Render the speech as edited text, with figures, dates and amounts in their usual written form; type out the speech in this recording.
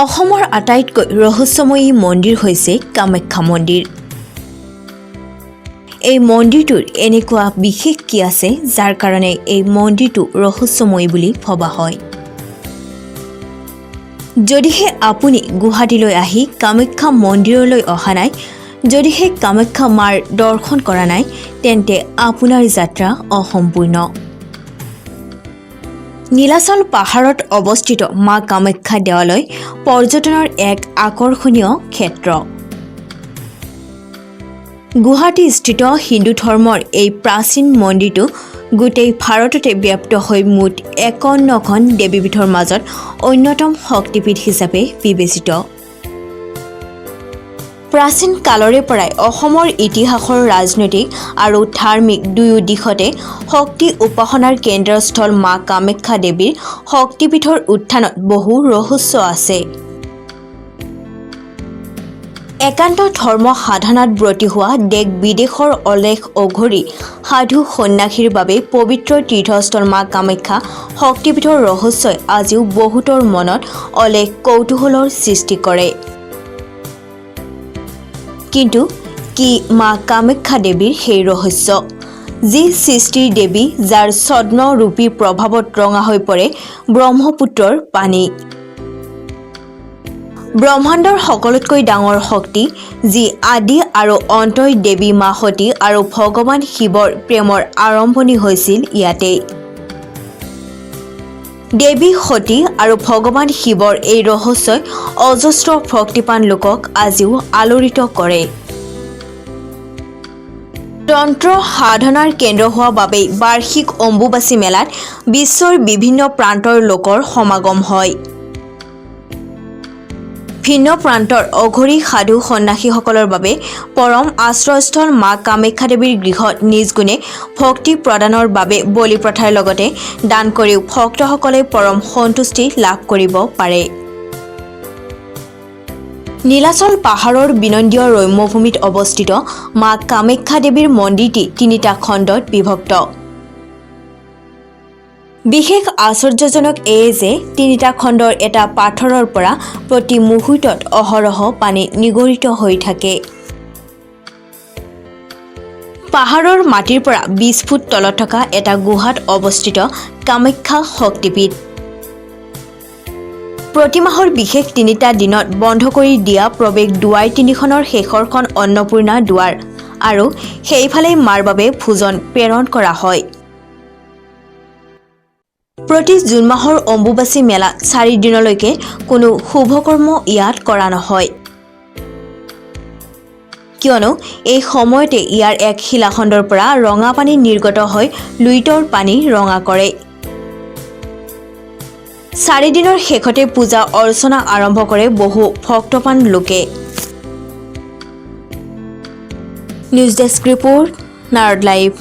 অসমৰ আটাইতকৈ ৰহস্যময়ী মন্দিৰ হৈছে কামাখ্যা মন্দিৰ। এই মন্দিৰটোৰ এনেকুৱা বিশেষ কি আছে যাৰ কাৰণে এই মন্দিৰটো ৰহস্যময়ী বুলি ভবা হয়। যদিহে আপুনি গুৱাহাটীলৈ আহি কামাখ্যা মন্দিৰলৈ অহা নাই, যদিহে কামাখ্যা মাৰ দৰ্শন কৰা নাই, তেন্তে আপোনাৰ যাত্ৰা অসম্পূৰ্ণ। নীলাচল পাহাৰত অৱস্থিত মা কামাখ্যা দেৱালয় পৰ্যটনৰ এক আকৰ্ষণীয় ক্ষেত্ৰ। গুৱাহাটীস্থিত হিন্দু ধৰ্মৰ এই প্ৰাচীন মন্দিৰটো গোটেই ভাৰততে ব্যাপ্ত হৈ মুঠ ৫১খন দেৱীপীঠৰ মাজত অন্যতম শক্তিপীঠ হিচাপে বিবেচিত। প্ৰাচীন কালৰে পৰাই অসমৰ ইতিহাসৰ ৰাজনৈতিক আৰু ধাৰ্মিক দুয়ো দিশতে শক্তি উপাসনাৰ কেন্দ্ৰস্থল মা কামাখ্যা দেৱীৰ শক্তিপীঠৰ উত্থানত বহু ৰহস্য আছে। একান্ত ধৰ্ম সাধনাত ব্ৰতী হোৱা দেশ বিদেশৰ অলেখ অঘৰী সাধু সন্যাসীৰ বাবে পবিত্ৰ তীৰ্থস্থল মা কামাখ্যা শক্তিপীঠৰ ৰহস্যই আজিও বহুতৰ মনত অলেখ কৌতূহলৰ সৃষ্টি কৰে। কিন্তু কি মা কামাখ্যা দেৱীৰ সেই ৰহস্য, যি সৃষ্টিৰ দেৱী, যাৰ ছদ্মৰূপী প্ৰভাৱত ৰঙা হৈ পৰে ব্ৰহ্মপুত্ৰৰ পানী। ব্ৰহ্মাণ্ডৰ সকলোতকৈ ডাঙৰ শক্তি, যি আদি আৰু অন্তই দেৱী মা সতী আৰু ভগৱান শিৱৰ প্ৰেমৰ আৰম্ভণি হৈছিল ইয়াতেই। দেৱী সতী আৰু ভগৱান শিৱৰ এই ৰহস্যই অজস্ৰ ভক্তিপান লোকক আজিও আলোড়িত কৰে। তন্ত্ৰ সাধনাৰ কেন্দ্ৰ হোৱা বাবেই বাৰ্ষিক অম্বুবাচী মেলাত বিশ্বৰ বিভিন্ন প্ৰান্তৰ লোকৰ সমাগম হয়। ভিন্ন প্ৰান্তৰ অঘৰী সাধু সন্যাসীসকলৰ বাবে পৰম আশ্ৰয়স্থল মা কামাখ্যা দেৱীৰ গৃহত নিজ গুণে ভক্তি প্ৰদানৰ বাবে বলি প্ৰথাৰ লগতে দান কৰিও ভক্তসকলে পৰম সন্তুষ্টি লাভ কৰিব পাৰে। নীলাচল পাহাৰৰ বিনন্দীয় ৰম্যভূমিত অৱস্থিত মা কামাখ্যা দেৱীৰ মন্দিৰটি ৩টা খণ্ডত বিভক্ত। বিশেষ আশ্চৰ্যজনক এয়ে যে ৩টা খণ্ডৰ এটা পাথৰৰ পৰা প্ৰতি মুহূৰ্তত অহৰহ পানী নিগৰিত হৈ থাকে। পাহাৰৰ মাটিৰ পৰা ২০ ফুট তলত থকা এটা গুহাত অৱস্থিত কামাখ্যা শক্তিপীঠ। প্ৰতি মাহৰ বিশেষ ৩টা দিনত বন্ধ কৰি দিয়া প্ৰৱেশ দুৱাৰ ৩খনৰ শেষৰখন অন্নপূৰ্ণা দুৱাৰ, আৰু সেইফালেই মাৰ বাবে ভোজন প্ৰেৰণ কৰা হয়। প্ৰতি জুন মাহৰ অম্বুবাচী মেলাত ৪ দিনলৈকে কোনো শুভকৰ্ম ইয়াত কৰা নহয়, কিয়নো এই সময়তে ইয়াৰ এক শিলাখণ্ডৰ পৰা ৰঙা পানী নিৰ্গত হৈ লুইতৰ পানী ৰঙা কৰে। ৪ দিনৰ শেষতে পূজা অৰ্চনা আৰম্ভ কৰে বহু ভক্তপান লোকে। News desk report, Narad live.